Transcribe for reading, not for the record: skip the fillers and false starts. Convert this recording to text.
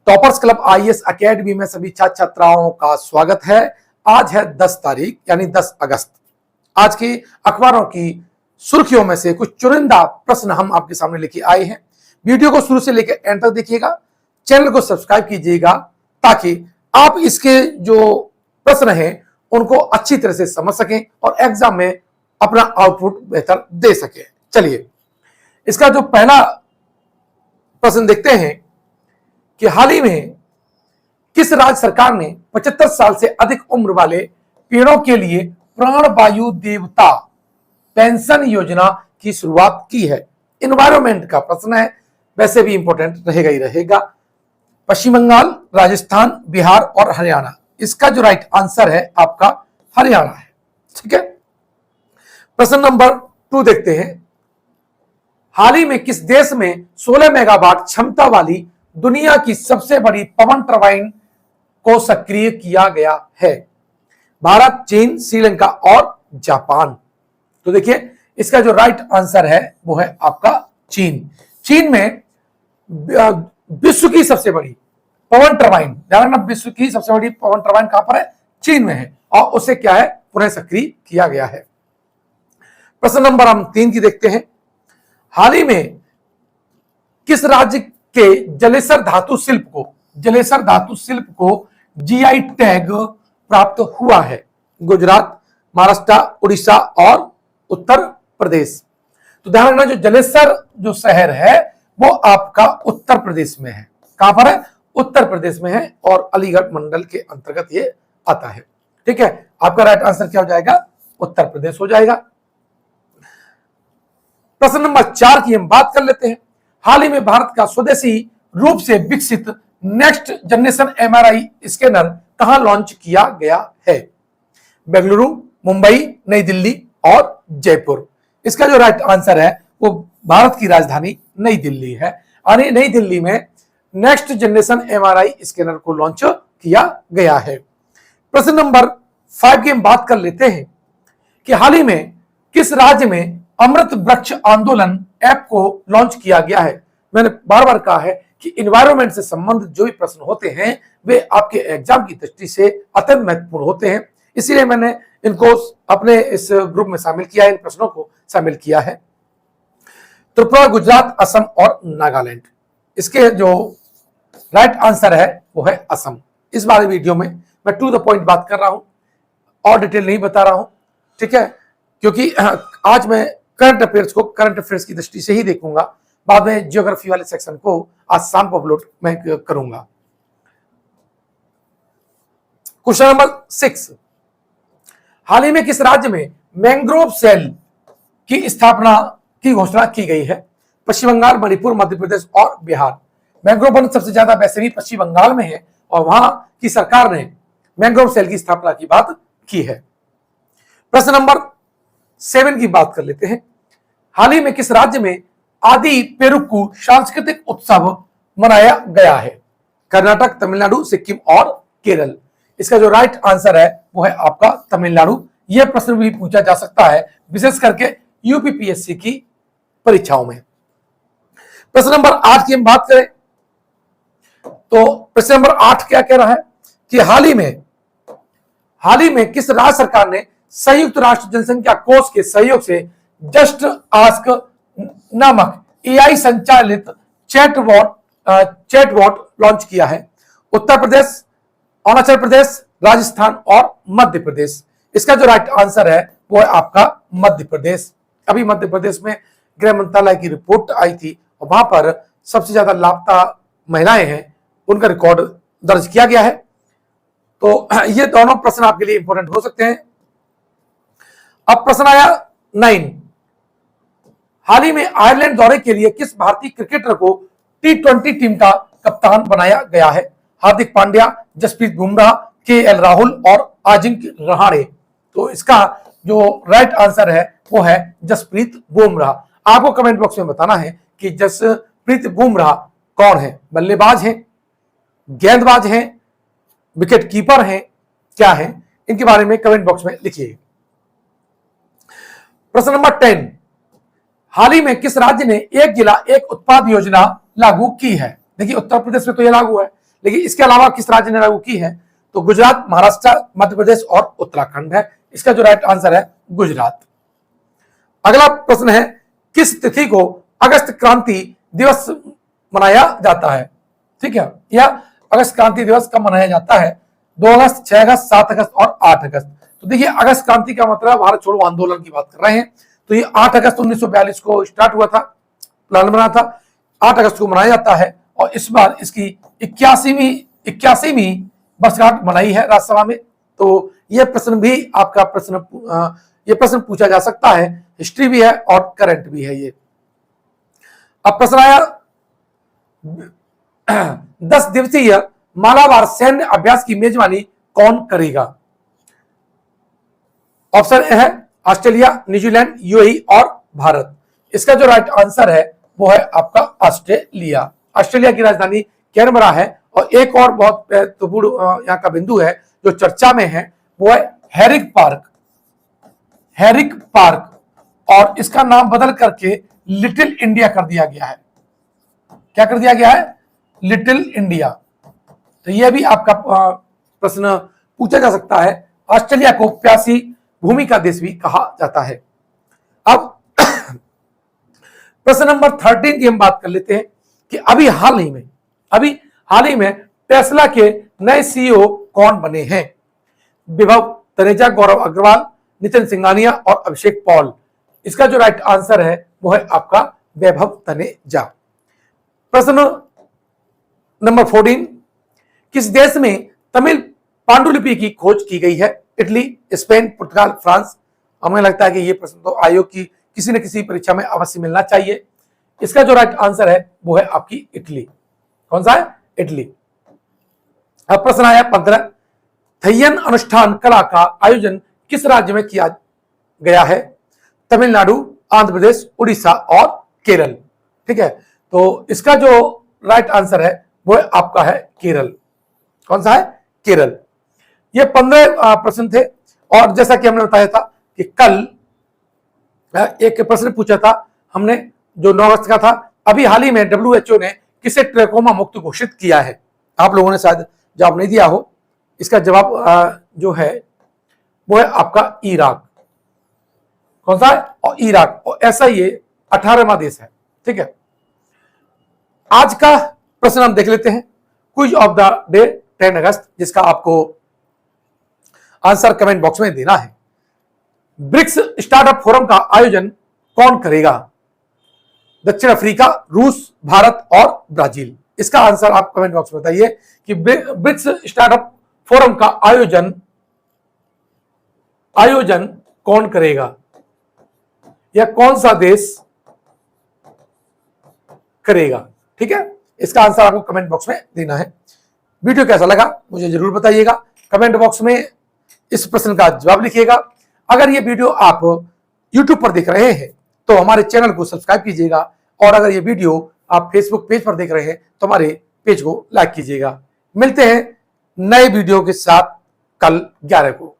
Toppers club IAS academy में सभी छात्र छात्राओं का स्वागत है। आज है 10 तारीख यानी 10 अगस्त। आज की अखबारों की सुर्खियों में से कुछ चुनिंदा प्रश्न हम आपके सामने लेके आए हैं। वीडियो को शुरू से लेकर एंड तक देखिएगा, चैनल को सब्सक्राइब कीजिएगा ताकि आप इसके जो प्रश्न हैं उनको अच्छी तरह से समझ सकें और एग्जाम में अपना आउटपुट बेहतर दे सकें। चलिए, इसका जो पहला प्रश्न देखते हैं कि हाल ही में किस राज्य सरकार ने 75 साल से अधिक उम्र वाले पेड़ों के लिए प्राणवायु देवता पेंशन योजना की शुरुआत की है। एनवायरमेंट का प्रश्न है, वैसे भी इंपॉर्टेंट रहेगा ही रहेगा। पश्चिम बंगाल, राजस्थान, बिहार और हरियाणा, इसका जो राइट आंसर है आपका हरियाणा है। ठीक है, प्रश्न नंबर 2 देखते हैं। हाल ही में किस देश में 16 मेगावाट क्षमता वाली दुनिया की सबसे बड़ी पवन टरबाइन को सक्रिय किया गया है? भारत, चीन, श्रीलंका और जापान। तो देखिए, इसका जो राइट आंसर है वो है आपका चीन। चीन में विश्व की सबसे बड़ी पवन टरबाइन, ध्यान रखना, विश्व की सबसे बड़ी पवन टरबाइन कहां पर है? चीन में है, और उसे क्या है, पुनः सक्रिय किया गया है। प्रश्न नंबर हम 3 की देखते हैं। हाल ही में किस राज्य के जलेसर धातु शिल्प को जीआई टैग प्राप्त हुआ है? गुजरात, महाराष्ट्र, उड़ीसा और उत्तर प्रदेश। तो ध्यान रखना, जो जलेसर जो शहर है वो आपका उत्तर प्रदेश में है। कहां पर है? उत्तर प्रदेश में है, और अलीगढ़ मंडल के अंतर्गत ये आता है। ठीक है, आपका राइट आंसर क्या हो जाएगा? उत्तर प्रदेश हो जाएगा। प्रश्न नंबर 4 की हम बात कर लेते हैं। हाल ही में भारत का स्वदेशी रूप से विकसित नेक्स्ट जनरेशन एमआरआई स्कैनर कहां लॉन्च किया गया है? बेंगलुरु, मुंबई, नई दिल्ली और जयपुर। इसका जो राइट आंसर है वो भारत की राजधानी नई दिल्ली है, और नई दिल्ली में नेक्स्ट जनरेशन एमआरआई स्कैनर को लॉन्च किया गया है। प्रश्न नंबर 5 की हम बात कर लेते हैं कि हाल ही में किस राज्य में अमृत वृक्ष आंदोलन ऐप को लॉन्च किया गया है? मैंने बार बार कहा है कि एनवायरमेंट से संबंधित जो भी प्रश्न होते हैं वे आपके एग्जाम की दृष्टि से अत्यंत महत्वपूर्ण होते हैं, इसीलिए मैंने इनको अपने इस ग्रुप में शामिल किया है, इन प्रश्नों को शामिल किया है। त्रिपुरा, गुजरात, असम और नागालैंड, इसके जो राइट आंसर है वो है असम। इस बार वीडियो में मैं टू द पॉइंट बात कर रहा हूं और डिटेल नहीं बता रहा हूं, ठीक है, क्योंकि आज मैं करंट अफेयर्स की दृष्टि से ही देखूंगा, बाद में ज्योग्राफी वाले सेक्शन को आज शाम को अपलोड मैं करूंगा। क्वेश्चन नंबर 6, हाल ही में किस राज्य में मैंग्रोव सेल की स्थापना की घोषणा की गई है? पश्चिम बंगाल, मणिपुर, मध्य प्रदेश और बिहार। मैंग्रोव वन सबसे ज्यादा वैसे भी पश्चिम बंगाल में है, और वहां की सरकार ने मैंग्रोव सेल की स्थापना की बात की है। प्रश्न नंबर 7 की बात कर लेते हैं। हाल ही में किस राज्य में आदि पेरुक्कू सांस्कृतिक उत्सव मनाया गया है? कर्नाटक, तमिलनाडु, सिक्किम और केरल। इसका जो राइट आंसर है वो है आपका तमिलनाडु। यह प्रश्न भी पूछा जा सकता है, विशेष करके यूपीपीएससी की परीक्षाओं में। प्रश्न नंबर 8 की हम बात करें तो प्रश्न नंबर 8 क्या कह रहा है कि हाल ही में किस राज्य सरकार ने संयुक्त राष्ट्र जनसंख्या कोष के सहयोग से जस्ट आस्क नामक एआई संचालित चैटबॉट लॉन्च किया है? उत्तर प्रदेश, अरुणाचल प्रदेश, राजस्थान और मध्य प्रदेश। इसका जो राइट आंसर है वो है आपका मध्य प्रदेश। अभी मध्य प्रदेश में गृह मंत्रालय की रिपोर्ट आई थी, और वहां पर सबसे ज्यादा लापता महिलाएं हैं, उनका रिकॉर्ड दर्ज किया गया है। तो ये दोनों प्रश्न आपके लिए इंपॉर्टेंट हो सकते हैं। अब प्रश्न आया 9, हाल ही में आयरलैंड दौरे के लिए किस भारतीय क्रिकेटर को T20 टीम का कप्तान बनाया गया है? हार्दिक पांड्या, जसप्रीत बुमराह, केएल राहुल और अजिंक्य रहाणे। तो इसका जो राइट आंसर है वो है जसप्रीत बुमराह। आपको कमेंट बॉक्स में बताना है कि जसप्रीत बुमराह कौन है? बल्लेबाज हैं, गेंदबाज हैं, विकेट कीपर हैं, क्या है? इनके बारे में कमेंट बॉक्स में लिखिए। प्रश्न नंबर 10, हाल ही में किस राज्य ने एक जिला एक उत्पाद योजना लागू की है? देखिए, उत्तर प्रदेश में तो यह लागू है, लेकिन इसके अलावा किस राज्य ने लागू की है? तो गुजरात, महाराष्ट्र, मध्य प्रदेश और उत्तराखंड है। इसका जो राइट आंसर है गुजरात। अगला प्रश्न है, किस तिथि को अगस्त क्रांति दिवस मनाया जाता है? ठीक है, या अगस्त क्रांति दिवस कब मनाया जाता है? 2 अगस्त, 6 अगस्त, 7 अगस्त और 8 अगस्त। तो देखिए, अगस्त क्रांति का मतलब भारत छोड़ो आंदोलन की बात कर रहे हैं, तो ये 8 अगस्त 1942 को स्टार्ट हुआ था, प्लान बना था, 8 अगस्त को मनाया जाता है। और इस बार इसकी 81वीं वर्षगांठ मनाई है राज्यसभा में। तो यह प्रश्न भी आपका ये प्रश्न पूछा जा सकता है, हिस्ट्री भी है और करंट भी है ये। अब प्रश्न आया 10 दिवसीय मालाबार सैन्य अभ्यास की मेजबानी कौन करेगा? ऑप्शन ए है ऑस्ट्रेलिया, न्यूजीलैंड, यूएई और भारत। इसका जो राइट आंसर है वो है आपका ऑस्ट्रेलिया। ऑस्ट्रेलिया की राजधानी कैनबरा है। और एक और बहुत महत्वपूर्ण यहाँ का बिंदु है जो चर्चा में है, वो है हेरिक पार्क। हेरिक पार्क, और इसका नाम बदल करके लिटिल इंडिया कर दिया गया है। क्या कर दिया गया है? Little India. तो यह भी आपका प्रश्न पूछा जा सकता है। ऑस्ट्रेलिया को प्यासी भूमि का देश भी कहा जाता है। अब प्रश्न नंबर 13 की हम बात कर लेते हैं कि अभी हाल ही में टेस्ला के नए सीईओ कौन बने हैं? विभव तनेजा, गौरव अग्रवाल, नितिन सिंघानिया और अभिषेक पॉल। इसका जो राइट आंसर है वो है आपका वैभव तनेजा। प्रश्न नंबर 14, किस देश में तमिल पांडुलिपि की खोज की गई है? इटली, स्पेन, पुर्तगाल, फ्रांस। हमें लगता है कि ये प्रश्न तो आयोग की किसी न किसी परीक्षा में अवश्य मिलना चाहिए। इसका जो राइट आंसर है वो है आपकी इटली। कौन सा है? इटली। अब प्रश्न आया 15, थय्यन अनुष्ठान कला का आयोजन किस राज्य में किया गया है? तमिलनाडु, आंध्र प्रदेश, उड़ीसा और केरल। ठीक है, तो इसका जो राइट आंसर है वो आपका है केरल। कौन सा है? केरल। ये 15 प्रश्न थे। और जैसा कि हमने बताया था कि कल एक प्रश्न पूछा था हमने जो 9 अगस्त का था, अभी हाल ही में WHO ने किसे ट्रैकोमा मुक्त घोषित किया है? आप लोगों ने शायद जवाब नहीं दिया हो। इसका जवाब जो है वो है आपका इराक। कौन सा है? और इराक। और ऐसा ये 18वां देश है। ठीक है, आज का प्रश्न हम देख लेते हैं, क्विज ऑफ द डे 10 अगस्त, जिसका आपको आंसर कमेंट बॉक्स में देना है। ब्रिक्स स्टार्टअप फोरम का आयोजन कौन करेगा? दक्षिण अफ्रीका, रूस, भारत और ब्राजील। इसका आंसर आप कमेंट बॉक्स में बताइए कि ब्रिक्स स्टार्टअप फोरम का आयोजन कौन करेगा, या कौन सा देश करेगा। ठीक है, इसका आंसर आपको कमेंट बॉक्स में देना है। वीडियो कैसा लगा मुझे जरूर बताइएगा, कमेंट बॉक्स में इस प्रश्न का जवाब लिखिएगा। अगर ये वीडियो आप YouTube पर देख रहे हैं तो हमारे चैनल को सब्सक्राइब कीजिएगा, और अगर ये वीडियो आप फेसबुक पेज पर देख रहे हैं तो हमारे पेज को लाइक कीजिएगा। मिलते हैं नए वीडियो के साथ कल 11 को।